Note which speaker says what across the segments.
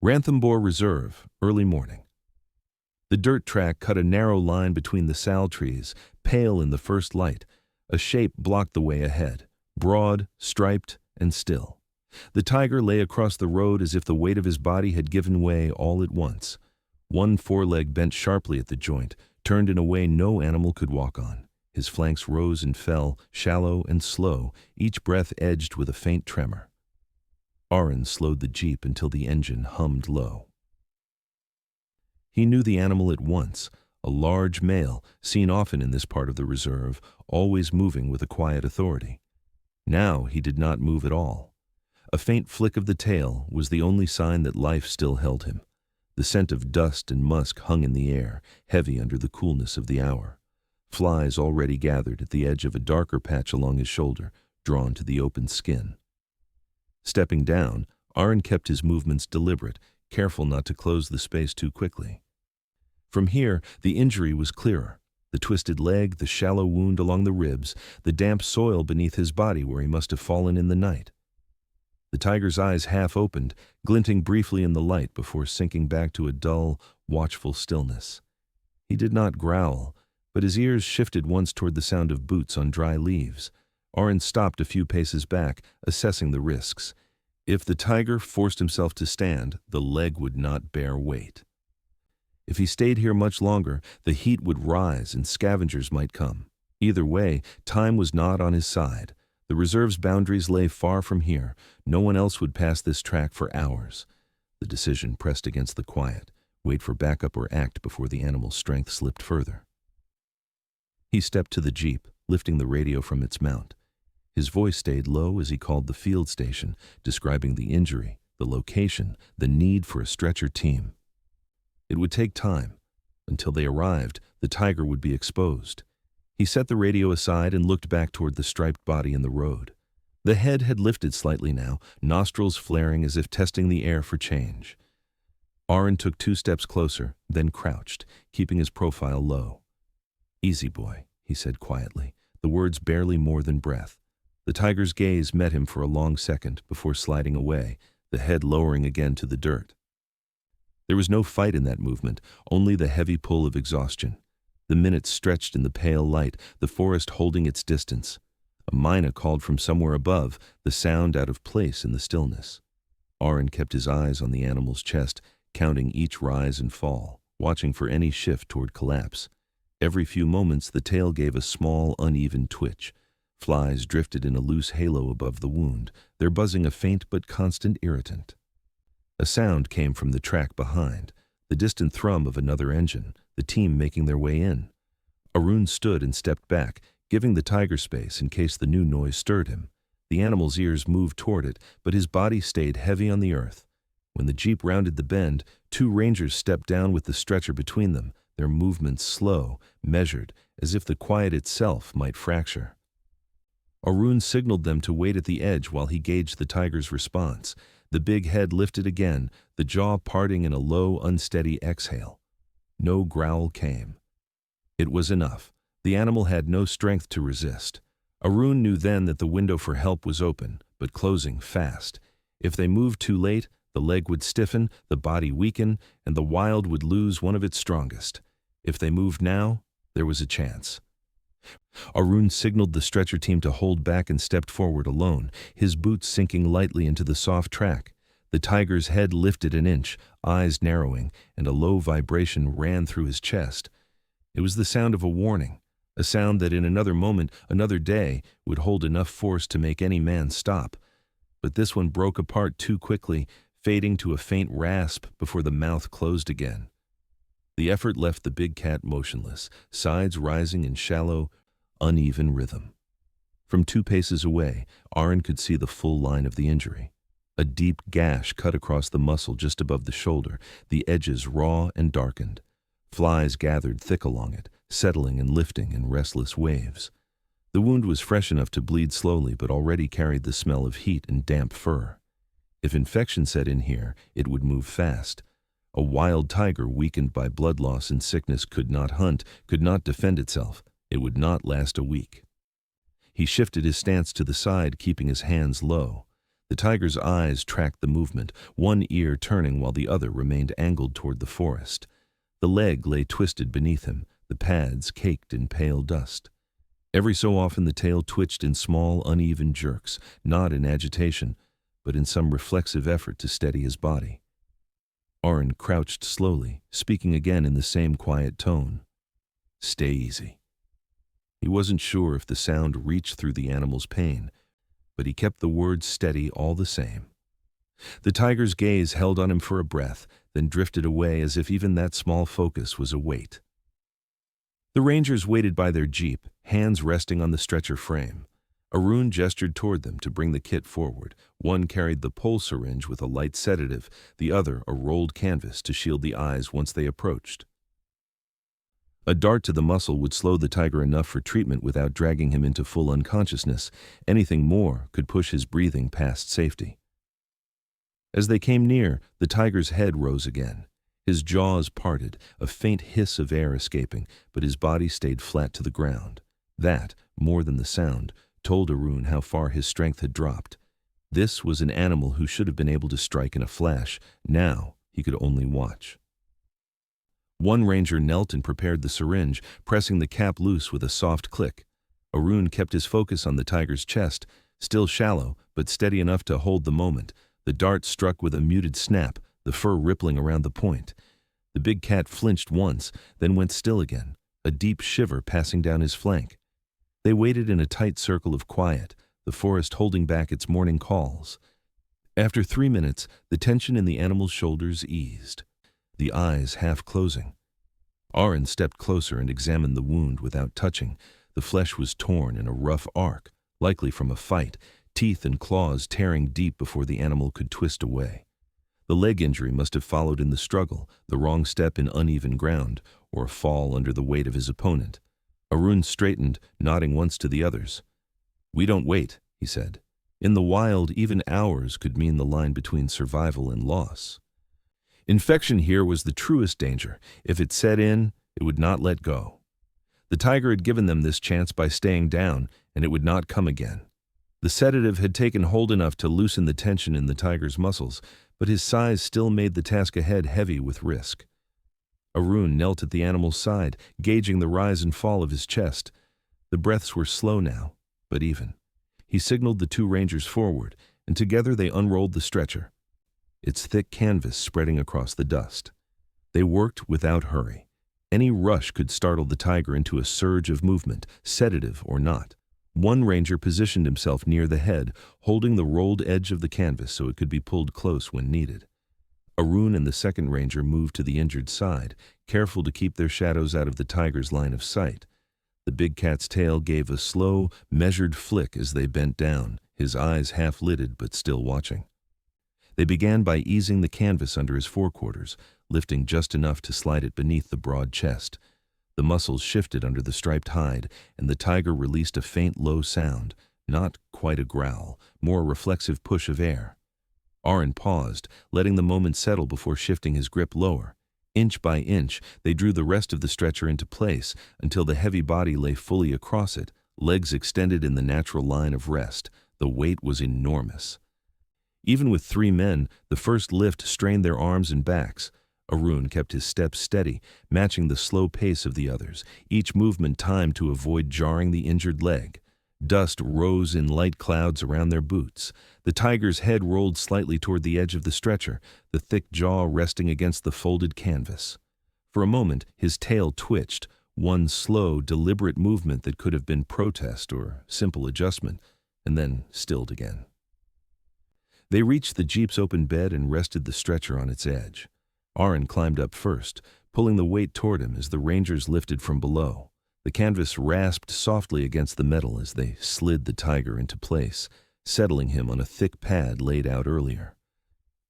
Speaker 1: Ranthambore Reserve, early morning. The dirt track cut a narrow line between the sal trees, pale in the first light. A shape blocked the way ahead, broad, striped, and still. The tiger lay across the road as if the weight of his body had given way all at once. One foreleg bent sharply at the joint, turned in a way no animal could walk on. His flanks rose and fell, shallow and slow, each breath edged with a faint tremor. Aron slowed the jeep until the engine hummed low. He knew the animal at once, a large male, seen often in this part of the reserve, always moving with a quiet authority. Now he did not move at all. A faint flick of the tail was the only sign that life still held him. The scent of dust and musk hung in the air, heavy under the coolness of the hour. Flies already gathered at the edge of a darker patch along his shoulder, drawn to the open skin. Stepping down, Aron kept his movements deliberate, careful not to close the space too quickly. From here, the injury was clearer. The twisted leg, the shallow wound along the ribs, the damp soil beneath his body where he must have fallen in the night. The tiger's eyes half opened, glinting briefly in the light before sinking back to a dull, watchful stillness. He did not growl, but his ears shifted once toward the sound of boots on dry leaves. Aron stopped a few paces back, assessing the risks. If the tiger forced himself to stand, the leg would not bear weight. If he stayed here much longer, the heat would rise and scavengers might come. Either way, time was not on his side. The reserve's boundaries lay far from here. No one else would pass this track for hours. The decision pressed against the quiet. Wait for backup or act before the animal's strength slipped further. He stepped to the jeep, lifting the radio from its mount. His voice stayed low as he called the field station, describing the injury, the location, the need for a stretcher team. It would take time. Until they arrived, the tiger would be exposed. He set the radio aside and looked back toward the striped body in the road. The head had lifted slightly now, nostrils flaring as if testing the air for change. Aron took 2 steps closer, then crouched, keeping his profile low. "Easy, boy," he said quietly, the words barely more than breath. The tiger's gaze met him for a long second before sliding away, the head lowering again to the dirt. There was no fight in that movement, only the heavy pull of exhaustion. The minutes stretched in the pale light, the forest holding its distance. A mynah called from somewhere above, the sound out of place in the stillness. Aron kept his eyes on the animal's chest, counting each rise and fall, watching for any shift toward collapse. Every few moments the tail gave a small, uneven twitch. Flies drifted in a loose halo above the wound, their buzzing a faint but constant irritant. A sound came from the track behind, the distant thrum of another engine, the team making their way in. Aron stood and stepped back, giving the tiger space in case the new noise stirred him. The animal's ears moved toward it, but his body stayed heavy on the earth. When the jeep rounded the bend, 2 rangers stepped down with the stretcher between them, their movements slow, measured, as if the quiet itself might fracture. Aron signaled them to wait at the edge while he gauged the tiger's response. The big head lifted again, the jaw parting in a low, unsteady exhale. No growl came. It was enough. The animal had no strength to resist. Aron knew then that the window for help was open, but closing fast. If they moved too late, the leg would stiffen, the body weaken, and the wild would lose one of its strongest. If they moved now, there was a chance. Aron signaled the stretcher team to hold back and stepped forward alone, his boots sinking lightly into the soft track. The tiger's head lifted an inch, eyes narrowing, and a low vibration ran through his chest. It was the sound of a warning, a sound that in another moment, another day, would hold enough force to make any man stop. But this one broke apart too quickly, fading to a faint rasp before the mouth closed again. The effort left the big cat motionless, sides rising in shallow, uneven rhythm. From 2 paces away, Aron could see the full line of the injury. A deep gash cut across the muscle just above the shoulder, the edges raw and darkened. Flies gathered thick along it, settling and lifting in restless waves. The wound was fresh enough to bleed slowly, but already carried the smell of heat and damp fur. If infection set in here, it would move fast. A wild tiger weakened by blood loss and sickness could not hunt, could not defend itself. It would not last a week. He shifted his stance to the side, keeping his hands low. The tiger's eyes tracked the movement, one ear turning while the other remained angled toward the forest. The leg lay twisted beneath him, the pads caked in pale dust. Every so often the tail twitched in small, uneven jerks, not in agitation, but in some reflexive effort to steady his body. Aron crouched slowly, speaking again in the same quiet tone. "Stay easy." He wasn't sure if the sound reached through the animal's pain, but he kept the words steady all the same. The tiger's gaze held on him for a breath, then drifted away as if even that small focus was a weight. The rangers waited by their jeep, hands resting on the stretcher frame. Aron gestured toward them to bring the kit forward. One carried the pole syringe with a light sedative, the other a rolled canvas to shield the eyes once they approached. A dart to the muscle would slow the tiger enough for treatment without dragging him into full unconsciousness. Anything more could push his breathing past safety. As they came near, the tiger's head rose again. His jaws parted, a faint hiss of air escaping, but his body stayed flat to the ground. That, more than the sound, told Aron how far his strength had dropped. This was an animal who should have been able to strike in a flash. Now he could only watch. One ranger knelt and prepared the syringe, pressing the cap loose with a soft click. Aron kept his focus on the tiger's chest, still shallow, but steady enough to hold the moment. The dart struck with a muted snap, the fur rippling around the point. The big cat flinched once, then went still again, a deep shiver passing down his flank. They waited in a tight circle of quiet, the forest holding back its morning calls. After 3 minutes, the tension in the animal's shoulders eased, the eyes half closing. Aron stepped closer and examined the wound without touching. The flesh was torn in a rough arc, likely from a fight, teeth and claws tearing deep before the animal could twist away. The leg injury must have followed in the struggle, the wrong step in uneven ground, or a fall under the weight of his opponent. Aron straightened, nodding once to the others. "We don't wait," he said. In the wild, even hours could mean the line between survival and loss. Infection here was the truest danger. If it set in, it would not let go. The tiger had given them this chance by staying down, and it would not come again. The sedative had taken hold enough to loosen the tension in the tiger's muscles, but his size still made the task ahead heavy with risk. Aron knelt at the animal's side, gauging the rise and fall of his chest. The breaths were slow now, but even. He signaled the 2 rangers forward, and together they unrolled the stretcher, its thick canvas spreading across the dust. They worked without hurry. Any rush could startle the tiger into a surge of movement, sedative or not. One ranger positioned himself near the head, holding the rolled edge of the canvas so it could be pulled close when needed. Aron and the second ranger moved to the injured side, careful to keep their shadows out of the tiger's line of sight. The big cat's tail gave a slow, measured flick as they bent down, his eyes half-lidded but still watching. They began by easing the canvas under his forequarters, lifting just enough to slide it beneath the broad chest. The muscles shifted under the striped hide, and the tiger released a faint low sound, not quite a growl, more a reflexive push of air. Aron paused, letting the moment settle before shifting his grip lower. Inch by inch, they drew the rest of the stretcher into place until the heavy body lay fully across it, legs extended in the natural line of rest. The weight was enormous. Even with 3 men, the first lift strained their arms and backs. Aron kept his steps steady, matching the slow pace of the others, each movement timed to avoid jarring the injured leg. Dust rose in light clouds around their boots. The tiger's head rolled slightly toward the edge of the stretcher, the thick jaw resting against the folded canvas. For a moment, his tail twitched, one slow, deliberate movement that could have been protest or simple adjustment, and then stilled again. They reached the jeep's open bed and rested the stretcher on its edge. Aron climbed up first, pulling the weight toward him as the rangers lifted from below. The canvas rasped softly against the metal as they slid the tiger into place, settling him on a thick pad laid out earlier.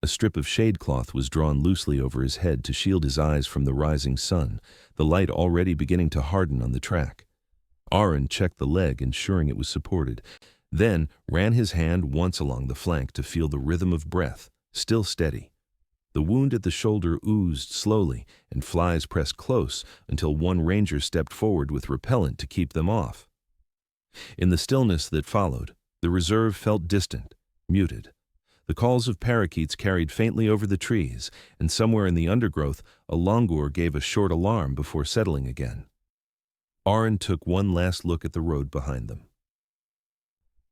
Speaker 1: A strip of shade cloth was drawn loosely over his head to shield his eyes from the rising sun, the light already beginning to harden on the track. Aron checked the leg, ensuring it was supported, then ran his hand once along the flank to feel the rhythm of breath, still steady. The wound at the shoulder oozed slowly, and flies pressed close until one ranger stepped forward with repellent to keep them off. In the stillness that followed, the reserve felt distant, muted. The calls of parakeets carried faintly over the trees, and somewhere in the undergrowth a langur gave a short alarm before settling again. Aron took one last look at the road behind them.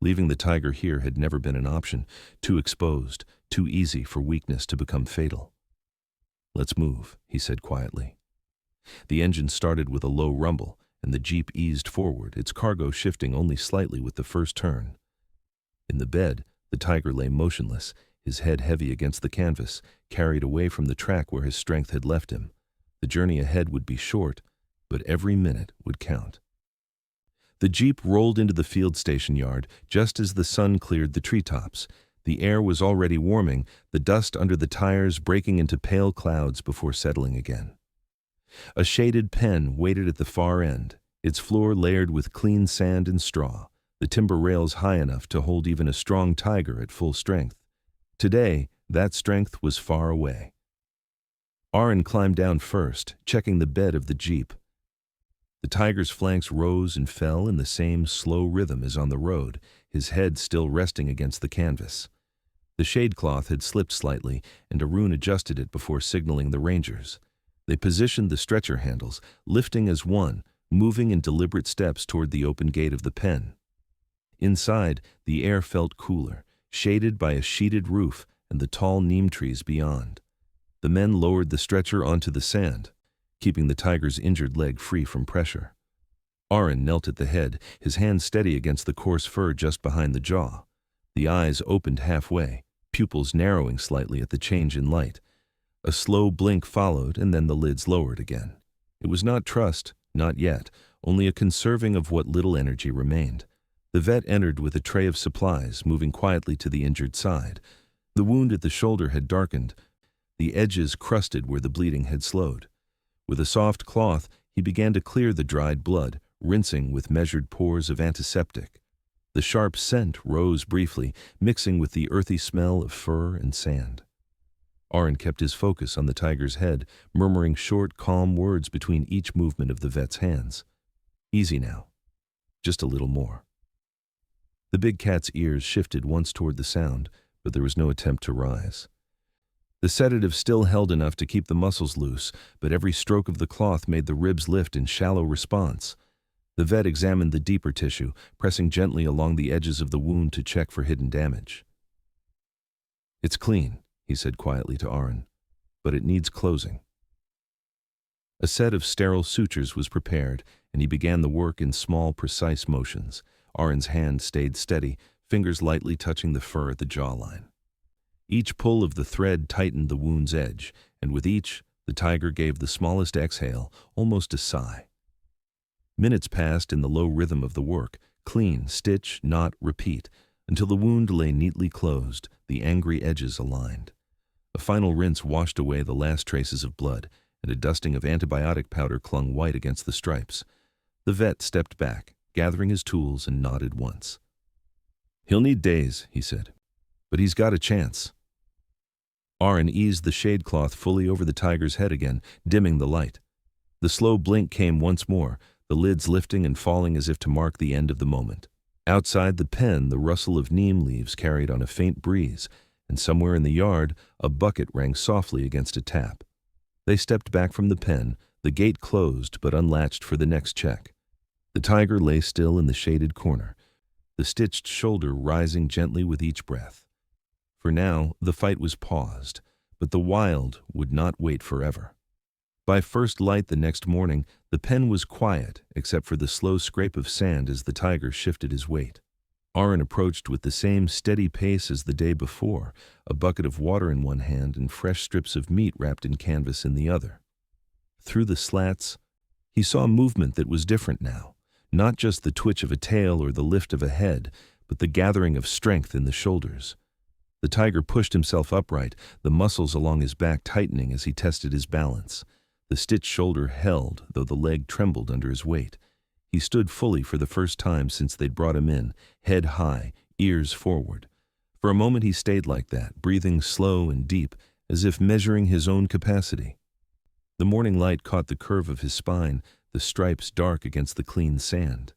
Speaker 1: Leaving the tiger here had never been an option, too exposed, too easy for weakness to become fatal. "Let's move," he said quietly. The engine started with a low rumble, and the jeep eased forward, its cargo shifting only slightly with the first turn. In the bed, the tiger lay motionless, his head heavy against the canvas, carried away from the track where his strength had left him. The journey ahead would be short, but every minute would count. The jeep rolled into the field station yard just as the sun cleared the treetops. The air was already warming, the dust under the tires breaking into pale clouds before settling again. A shaded pen waited at the far end, its floor layered with clean sand and straw, the timber rails high enough to hold even a strong tiger at full strength. Today, that strength was far away. Aron climbed down first, checking the bed of the jeep. The tiger's flanks rose and fell in the same slow rhythm as on the road, his head still resting against the canvas. The shade cloth had slipped slightly, and Aron adjusted it before signaling the rangers. They positioned the stretcher handles, lifting as one, moving in deliberate steps toward the open gate of the pen. Inside, the air felt cooler, shaded by a sheeted roof and the tall neem trees beyond. The men lowered the stretcher onto the sand, keeping the tiger's injured leg free from pressure. Aron knelt at the head, his hand steady against the coarse fur just behind the jaw. The eyes opened halfway, pupils narrowing slightly at the change in light. A slow blink followed, and then the lids lowered again. It was not trust, not yet, only a conserving of what little energy remained. The vet entered with a tray of supplies, moving quietly to the injured side. The wound at the shoulder had darkened, the edges crusted where the bleeding had slowed. With a soft cloth, he began to clear the dried blood, rinsing with measured pours of antiseptic. The sharp scent rose briefly, mixing with the earthy smell of fur and sand. Aron kept his focus on the tiger's head, murmuring short, calm words between each movement of the vet's hands. "Easy now. Just a little more." The big cat's ears shifted once toward the sound, but there was no attempt to rise. The sedative still held enough to keep the muscles loose, but every stroke of the cloth made the ribs lift in shallow response. The vet examined the deeper tissue, pressing gently along the edges of the wound to check for hidden damage. "It's clean," he said quietly to Aron, "but it needs closing." A set of sterile sutures was prepared, and he began the work in small, precise motions. Aron's hand stayed steady, fingers lightly touching the fur at the jawline. Each pull of the thread tightened the wound's edge, and with each, the tiger gave the smallest exhale, almost a sigh. Minutes passed in the low rhythm of the work, clean, stitch, knot, repeat, until the wound lay neatly closed, the angry edges aligned. A final rinse washed away the last traces of blood, and a dusting of antibiotic powder clung white against the stripes. The vet stepped back, gathering his tools, and nodded once. "He'll need days," he said, "but he's got a chance." Aron eased the shade cloth fully over the tiger's head again, dimming the light. The slow blink came once more, the lids lifting and falling as if to mark the end of the moment. Outside the pen, the rustle of neem leaves carried on a faint breeze, and somewhere in the yard, a bucket rang softly against a tap. They stepped back from the pen, the gate closed but unlatched for the next check. The tiger lay still in the shaded corner, the stitched shoulder rising gently with each breath. For now, the fight was paused, but the wild would not wait forever. By first light the next morning, the pen was quiet except for the slow scrape of sand as the tiger shifted his weight. Aron approached with the same steady pace as the day before, a bucket of water in one hand and fresh strips of meat wrapped in canvas in the other. Through the slats, he saw movement that was different now, not just the twitch of a tail or the lift of a head, but the gathering of strength in the shoulders. The tiger pushed himself upright, the muscles along his back tightening as he tested his balance. The stitched shoulder held, though the leg trembled under his weight. He stood fully for the first time since they'd brought him in, head high, ears forward. For a moment he stayed like that, breathing slow and deep, as if measuring his own capacity. The morning light caught the curve of his spine, the stripes dark against the clean sand.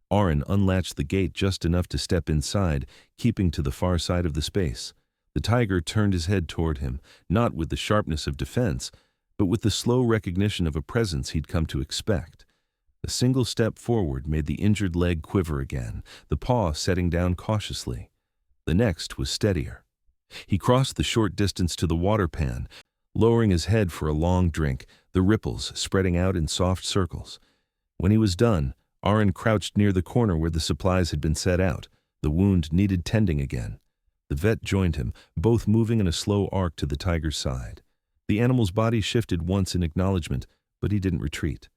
Speaker 1: Aron unlatched the gate just enough to step inside, keeping to the far side of the space. The tiger turned his head toward him, not with the sharpness of defense, but with the slow recognition of a presence he'd come to expect. A single step forward made the injured leg quiver again, the paw setting down cautiously. The next was steadier. He crossed the short distance to the water pan, lowering his head for a long drink, the ripples spreading out in soft circles. When he was done, Aron crouched near the corner where the supplies had been set out. The wound needed tending again. The vet joined him, both moving in a slow arc to the tiger's side. The animal's body shifted once in acknowledgement, but he didn't retreat.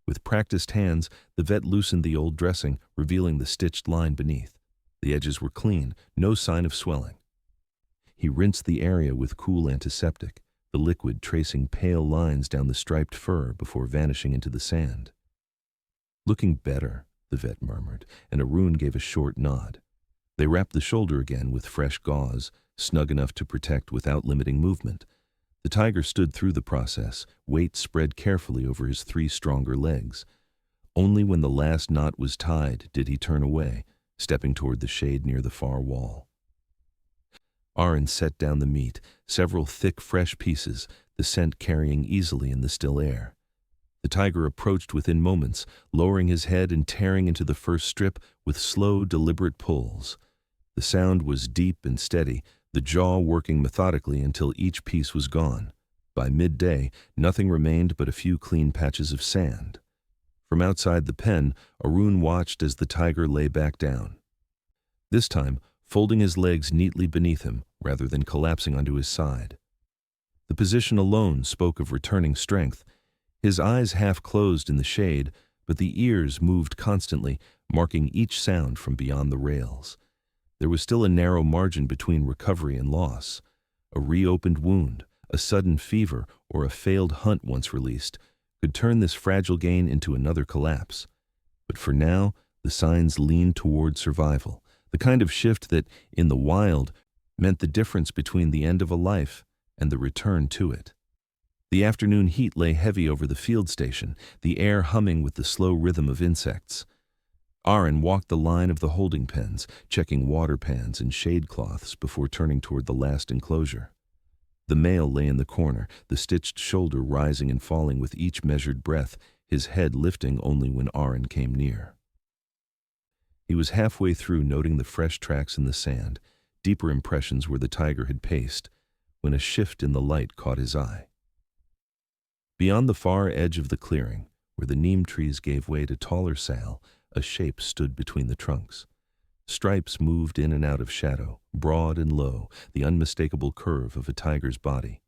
Speaker 1: With practiced hands, the vet loosened the old dressing, revealing the stitched line beneath. The edges were clean, no sign of swelling. He rinsed the area with cool antiseptic, the liquid tracing pale lines down the striped fur before vanishing into the sand. "Looking better," the vet murmured, and Arun gave a short nod. They wrapped the shoulder again with fresh gauze, snug enough to protect without limiting movement. The tiger stood through the process, weight spread carefully over his 3 stronger legs. Only when the last knot was tied did he turn away, stepping toward the shade near the far wall. Aron set down the meat, several thick, fresh pieces, the scent carrying easily in the still air. The tiger approached within moments, lowering his head and tearing into the first strip with slow, deliberate pulls. The sound was deep and steady, the jaw working methodically until each piece was gone. By midday, nothing remained but a few clean patches of sand. From outside the pen, Arun watched as the tiger lay back down. This time, folding his legs neatly beneath him, rather than collapsing onto his side. The position alone spoke of returning strength. His eyes half closed in the shade, but the ears moved constantly, marking each sound from beyond the rails. There was still a narrow margin between recovery and loss. A reopened wound, a sudden fever, or a failed hunt once released, could turn this fragile gain into another collapse. But for now, the signs leaned toward survival, the kind of shift that, in the wild, meant the difference between the end of a life and the return to it. The afternoon heat lay heavy over the field station, the air humming with the slow rhythm of insects. Aron walked the line of the holding pens, checking water pans and shade cloths before turning toward the last enclosure. The male lay in the corner, the stitched shoulder rising and falling with each measured breath, his head lifting only when Aron came near. He was halfway through noting the fresh tracks in the sand, deeper impressions where the tiger had paced, when a shift in the light caught his eye. Beyond the far edge of the clearing, where the neem trees gave way to taller sal, a shape stood between the trunks. Stripes moved in and out of shadow, broad and low, the unmistakable curve of a tiger's body.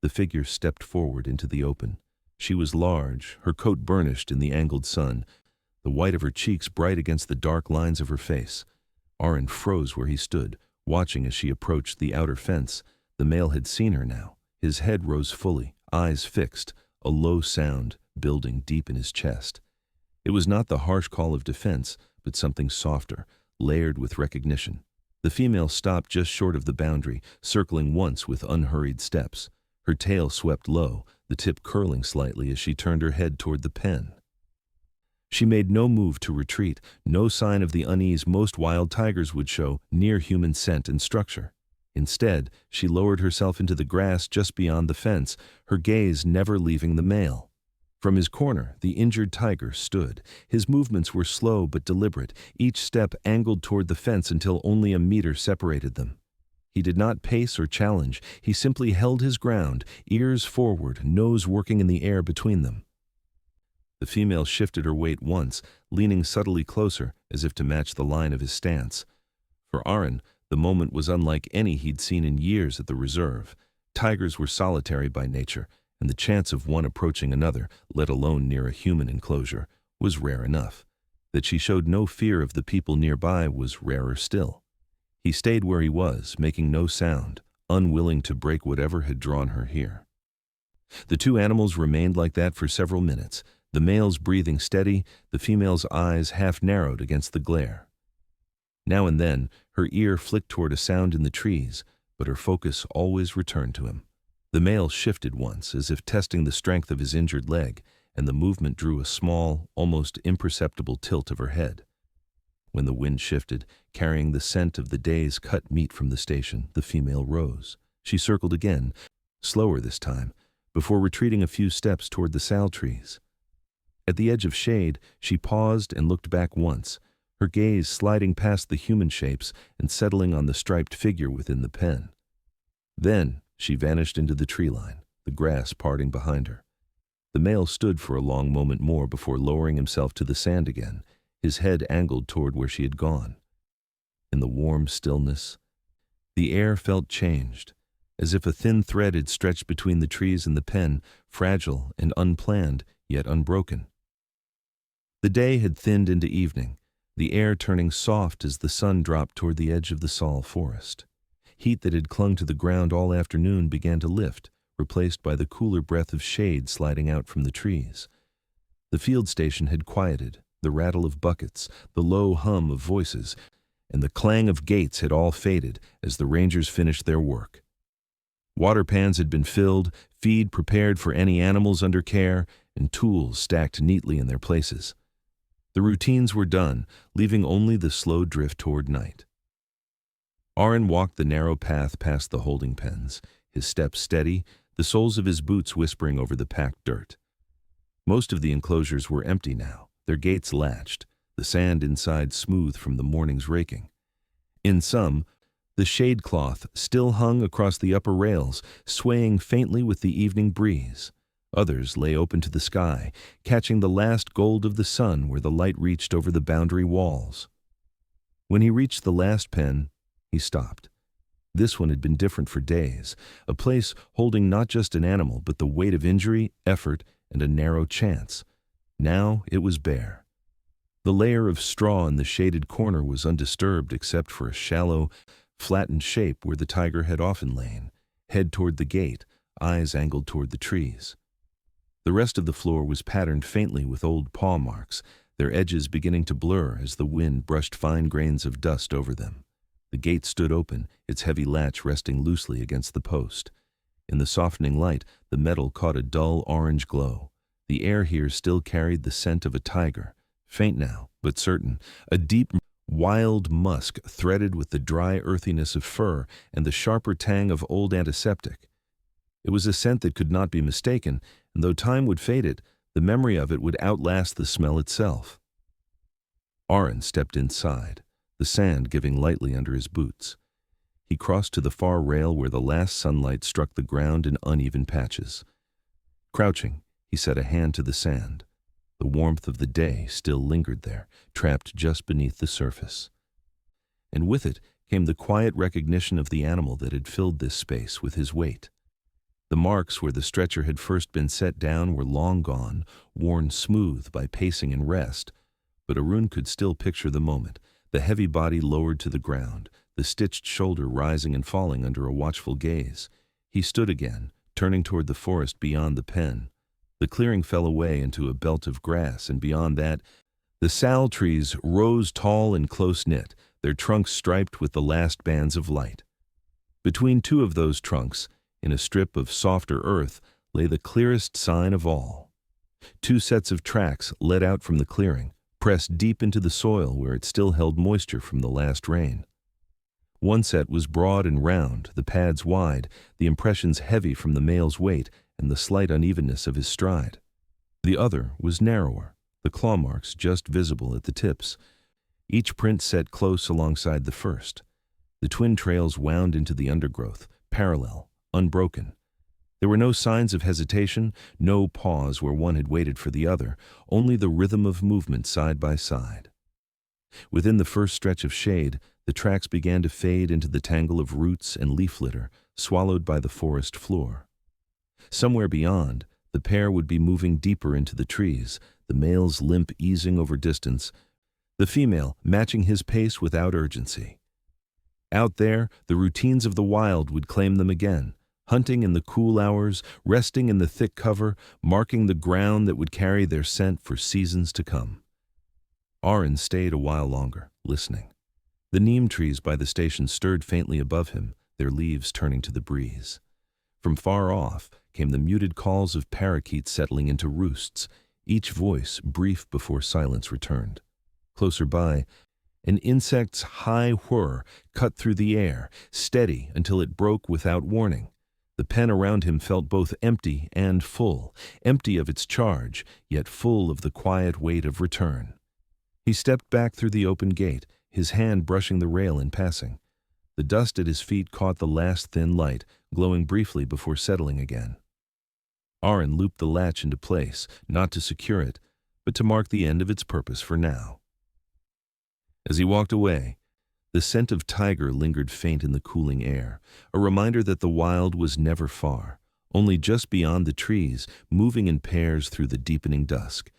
Speaker 1: The figure stepped forward into the open. She was large, her coat burnished in the angled sun, the white of her cheeks bright against the dark lines of her face. Aron froze where he stood, watching as she approached the outer fence. The male had seen her now. His head rose fully, eyes fixed, a low sound building deep in his chest. It was not the harsh call of defense, but something softer, layered with recognition. The female stopped just short of the boundary, circling once with unhurried steps. Her tail swept low, the tip curling slightly as she turned her head toward the pen. She made no move to retreat, no sign of the unease most wild tigers would show near human scent and structure. Instead, she lowered herself into the grass just beyond the fence, her gaze never leaving the male. From his corner, the injured tiger stood. His movements were slow but deliberate, each step angled toward the fence until only a meter separated them. He did not pace or challenge, he simply held his ground, ears forward, nose working in the air between them. The female shifted her weight once, leaning subtly closer, as if to match the line of his stance. For Aron, the moment was unlike any he'd seen in years at the reserve. Tigers were solitary by nature, and the chance of one approaching another, let alone near a human enclosure, was rare enough. That she showed no fear of the people nearby was rarer still. He stayed where he was, making no sound, unwilling to break whatever had drawn her here. The two animals remained like that for several minutes, the male's breathing steady, the female's eyes half narrowed against the glare. Now and then, her ear flicked toward a sound in the trees, but her focus always returned to him. The male shifted once, as if testing the strength of his injured leg, and the movement drew a small, almost imperceptible tilt of her head. When the wind shifted, carrying the scent of the day's cut meat from the station, the female rose. She circled again, slower this time, before retreating a few steps toward the sal trees. At the edge of shade, she paused and looked back once, her gaze sliding past the human shapes and settling on the striped figure within the pen. Then she vanished into the tree line, the grass parting behind her. The male stood for a long moment more before lowering himself to the sand again, his head angled toward where she had gone. In the warm stillness, the air felt changed, as if a thin thread had stretched between the trees and the pen, fragile and unplanned, yet unbroken. The day had thinned into evening, the air turning soft as the sun dropped toward the edge of the Saul forest. Heat that had clung to the ground all afternoon began to lift, replaced by the cooler breath of shade sliding out from the trees. The field station had quieted, the rattle of buckets, the low hum of voices, and the clang of gates had all faded as the rangers finished their work. Water pans had been filled, feed prepared for any animals under care, and tools stacked neatly in their places. The routines were done, leaving only the slow drift toward night. Arin walked the narrow path past the holding pens, his steps steady, the soles of his boots whispering over the packed dirt. Most of the enclosures were empty now, their gates latched, the sand inside smooth from the morning's raking. In some, the shade cloth still hung across the upper rails, swaying faintly with the evening breeze. Others lay open to the sky, catching the last gold of the sun where the light reached over the boundary walls. When he reached the last pen, he stopped. This one had been different for days, a place holding not just an animal but the weight of injury, effort, and a narrow chance. Now it was bare. The layer of straw in the shaded corner was undisturbed except for a shallow, flattened shape where the tiger had often lain, head toward the gate, eyes angled toward the trees. The rest of the floor was patterned faintly with old paw marks, their edges beginning to blur as the wind brushed fine grains of dust over them. The gate stood open, its heavy latch resting loosely against the post. In the softening light, the metal caught a dull orange glow. The air here still carried the scent of a tiger, faint now, but certain, a deep, wild musk threaded with the dry earthiness of fur and the sharper tang of old antiseptic. It was a scent that could not be mistaken, and though time would fade it, the memory of it would outlast the smell itself. Arin stepped inside, the sand giving lightly under his boots. He crossed to the far rail where the last sunlight struck the ground in uneven patches. Crouching, he set a hand to the sand. The warmth of the day still lingered there, trapped just beneath the surface. And with it came the quiet recognition of the animal that had filled this space with his weight. The marks where the stretcher had first been set down were long gone, worn smooth by pacing and rest, but Arun could still picture the moment, the heavy body lowered to the ground, the stitched shoulder rising and falling under a watchful gaze. He stood again, turning toward the forest beyond the pen. The clearing fell away into a belt of grass, and beyond that, the sal trees rose tall and close-knit, their trunks striped with the last bands of light. Between two of those trunks, in a strip of softer earth, lay the clearest sign of all. Two sets of tracks led out from the clearing, pressed deep into the soil where it still held moisture from the last rain. One set was broad and round, the pads wide, the impressions heavy from the male's weight and the slight unevenness of his stride. The other was narrower, the claw marks just visible at the tips, each print set close alongside the first. The twin trails wound into the undergrowth, parallel, unbroken. There were no signs of hesitation, no pause where one had waited for the other, only the rhythm of movement side by side. Within the first stretch of shade, the tracks began to fade into the tangle of roots and leaf litter, swallowed by the forest floor. Somewhere beyond, the pair would be moving deeper into the trees, the male's limp easing over distance, the female matching his pace without urgency. Out there, the routines of the wild would claim them again, hunting in the cool hours, resting in the thick cover, marking the ground that would carry their scent for seasons to come. Arin stayed a while longer, listening. The neem trees by the station stirred faintly above him, their leaves turning to the breeze. From far off came the muted calls of parakeets settling into roosts, each voice brief before silence returned. Closer by, An insect's high whir cut through the air, steady until it broke without warning. The pen around him felt both empty and full, empty of its charge, yet full of the quiet weight of return. He stepped back through the open gate, his hand brushing the rail in passing. The dust at his feet caught the last thin light, glowing briefly before settling again. Aron looped the latch into place, not to secure it, but to mark the end of its purpose for now. As he walked away, the scent of tiger lingered faint in the cooling air, a reminder that the wild was never far, only just beyond the trees, moving in pairs through the deepening dusk.